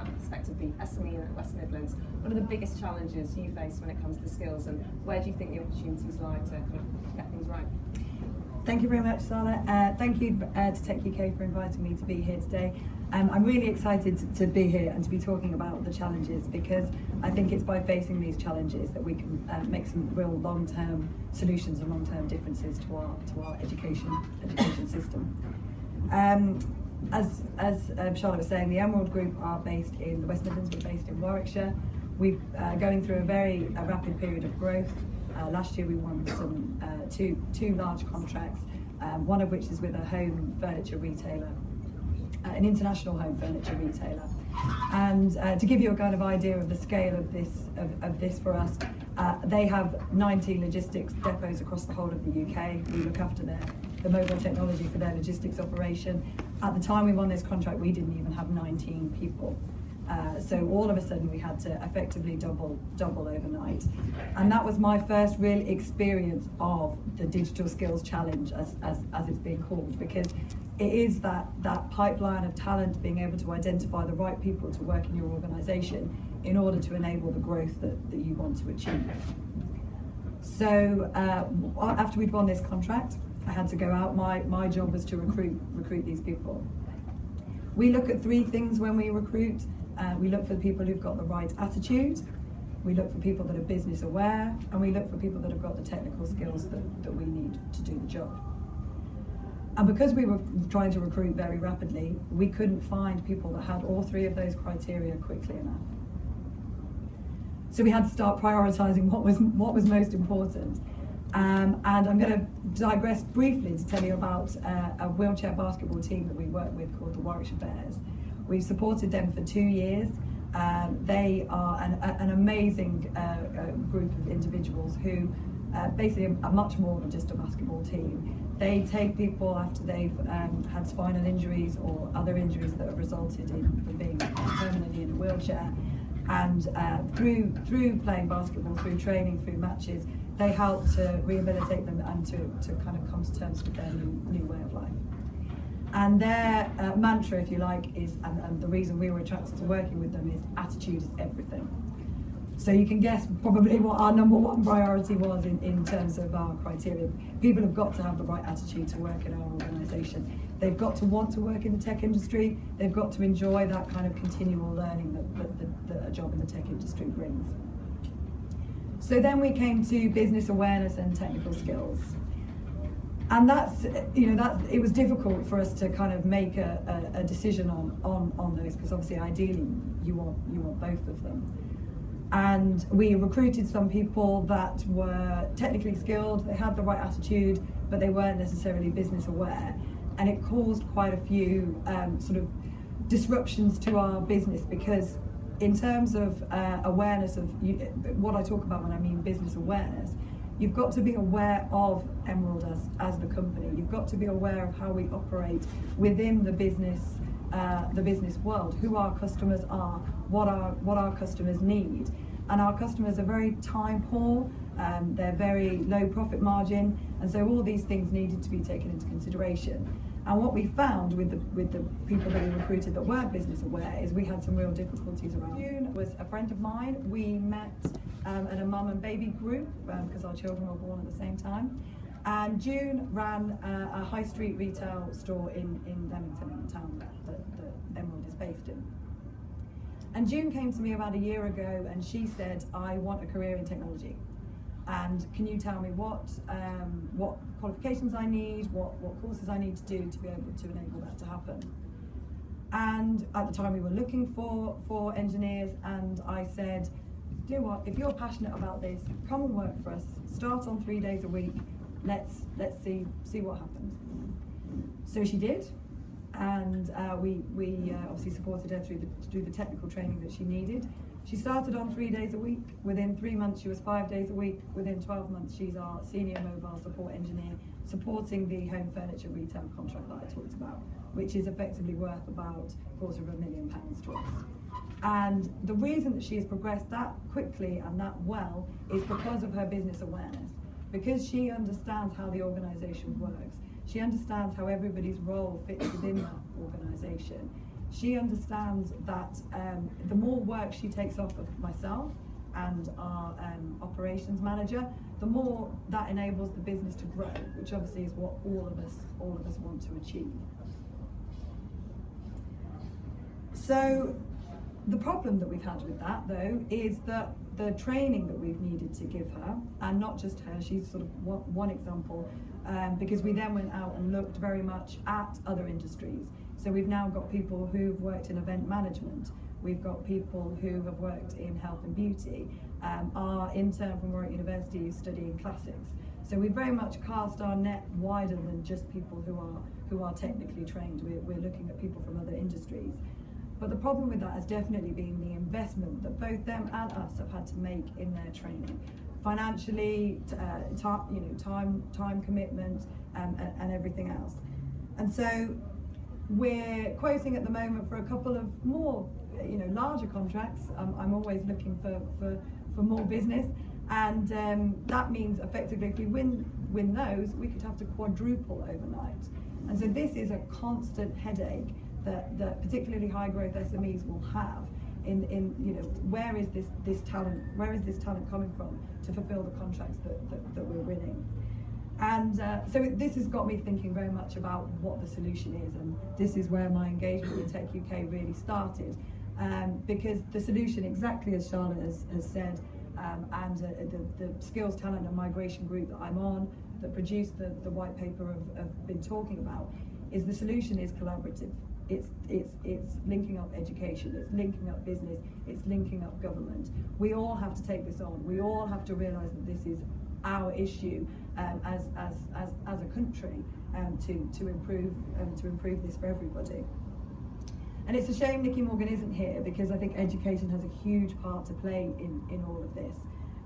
that perspective, the SME in the West Midlands, what are the biggest challenges you face when it comes to skills, and where do you think the opportunities lie to kind of get things right? Thank you very much, Sarah. Thank you to Tech UK for inviting me to be here today. I'm really excited to be here and to be talking about the challenges, because I think it's by facing these challenges that we can make some real long-term solutions and long-term differences to our education system. As Charlotte was saying, the Emerald Group are based in the West Midlands. We're based in Warwickshire. We're going through a very rapid period of growth. Last year we won some two large contracts, one of which is with a home furniture retailer, an international home furniture retailer. And to give you a kind of idea of the scale of this for us, they have 90 logistics depots across the whole of the UK. We look after the mobile technology for their logistics operation. At the time we won this contract, we didn't even have 19 people. So all of a sudden we had to effectively double overnight. And that was my first real experience of the digital skills challenge, as it's being called, because it is that pipeline of talent, being able to identify the right people to work in your organisation in order to enable the growth that you want to achieve. So after we'd won this contract, I had to go out. My job was to recruit these people. We look at three things when we recruit. We look for the people who've got the right attitude, we look for people that are business aware, and we look for people that have got the technical skills that we need to do the job. And because we were trying to recruit very rapidly, we couldn't find people that had all three of those criteria quickly enough. So we had to start prioritising what was most important. And I'm going to digress briefly to tell you about a wheelchair basketball team that we work with called the Warwickshire Bears. We've supported them for 2 years. They are an amazing group of individuals who basically are much more than just a basketball team. They take people after they've had spinal injuries or other injuries that have resulted in them being permanently in a wheelchair, and through playing basketball, through training, through matches, they help to rehabilitate them and to kind of come to terms with their new way of life. And their mantra, if you like, is, and the reason we were attracted to working with them, is attitude is everything. So you can guess probably what our number one priority was in terms of our criteria. People have got to have the right attitude to work in our organisation. They've got to want to work in the tech industry. They've got to enjoy that kind of continual learning that a job in the tech industry brings. So then we came to business awareness and technical skills. And it was difficult for us to kind of make a decision on those, because obviously ideally you want both of them. And we recruited some people that were technically skilled, they had the right attitude, but they weren't necessarily business aware. And it caused quite a few sort of disruptions to our business, because in terms of awareness of what I talk about when I mean business awareness, you've got to be aware of Emerald as the company. You've got to be aware of how we operate within the business world, who our customers are, what our customers need. And our customers are very time poor, they're very low profit margin, and so all these things needed to be taken into consideration. And what we found with the people that we recruited that weren't business aware is we had some real difficulties around. June was a friend of mine. We met at a mum and baby group because our children were born at the same time. And June ran a high street retail store in Leamington, in the town that Emerald is based in. And June came to me about a year ago and she said, I want a career in technology. And can you tell me what qualifications I need, what courses I need to do to be able to enable that to happen? And at the time we were looking for engineers, and I said, you know what, if you're passionate about this, come and work for us, start on 3 days a week, let's see what happens. So she did, and we obviously supported her through the technical training that she needed. She started on 3 days a week. Within 3 months, she was 5 days a week. Within 12 months, she's our senior mobile support engineer, supporting the home furniture retail contract that I talked about, which is effectively worth about £250,000 to us. And the reason that she has progressed that quickly and that well is because of her business awareness, because she understands how the organisation works. She understands how everybody's role fits within that organisation. She understands that the more work she takes off of myself and our operations manager, the more that enables the business to grow, which obviously is what all of us want to achieve. So the problem that we've had with that, though, is that the training that we've needed to give her, and not just her, she's sort of one example, because we then went out and looked very much at other industries. So we've now got people who've worked in event management, we've got people who have worked in health and beauty, our intern from Warwick University is studying classics. So we very much cast our net wider than just people who are technically trained. We're looking at people from other industries. But the problem with that has definitely been the investment that both them and us have had to make in their training, financially, time commitment, and everything else. And so we're quoting at the moment for a couple of more, larger contracts. I'm always looking for more business, and that means effectively if we win those, we could have to quadruple overnight. And so this is a constant headache that particularly high growth SMEs will have in where is this talent coming from to fulfill the contracts that we're winning. And so this has got me thinking very much about what the solution is, and this is where my engagement with Tech UK really started, because the solution, exactly as Charlotte has said, and the skills, talent and migration group that I'm on, that produced the white paper I've been talking about, is the solution is collaborative. It's linking up education, it's linking up business, it's linking up government. We all have to take this on. We all have to realise that this is our issue as a country to improve this for everybody. And it's a shame Nicky Morgan isn't here, because I think education has a huge part to play in all of this.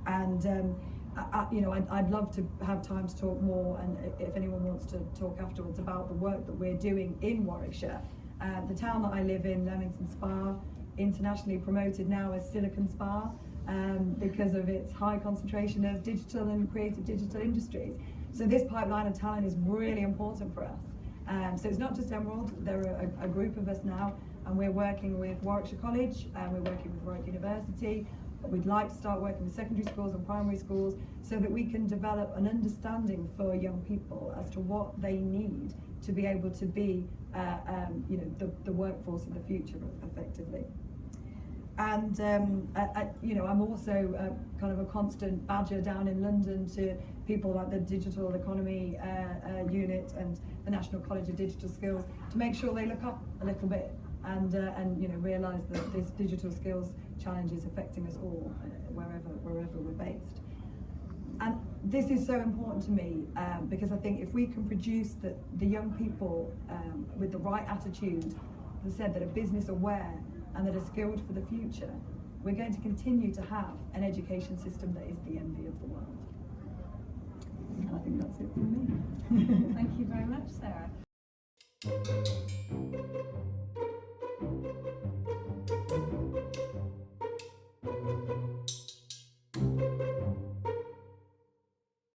And I'd love to have time to talk more, and if anyone wants to talk afterwards about the work that we're doing in Warwickshire. The town that I live in, Leamington Spa, internationally promoted now as Silicon Spa, because of its high concentration of digital and creative digital industries. So this pipeline of talent is really important for us. So it's not just Emerald, there are a group of us now, and we're working with Warwickshire College, and we're working with Warwick University. We'd like to start working with secondary schools and primary schools so that we can develop an understanding for young people as to what they need to be able to be the workforce of the future effectively. And I'm also kind of a constant badger down in London to people like the Digital Economy Unit and the National College of Digital Skills to make sure they look up a little bit and realise that this digital skills challenge is affecting us all wherever we're based. And this is so important to me because I think if we can produce the young people with the right attitude, as I said, that are business aware and that are skilled for the future, we're going to continue to have an education system that is the envy of the world. And I think that's it from me. Thank you very much, Sarah.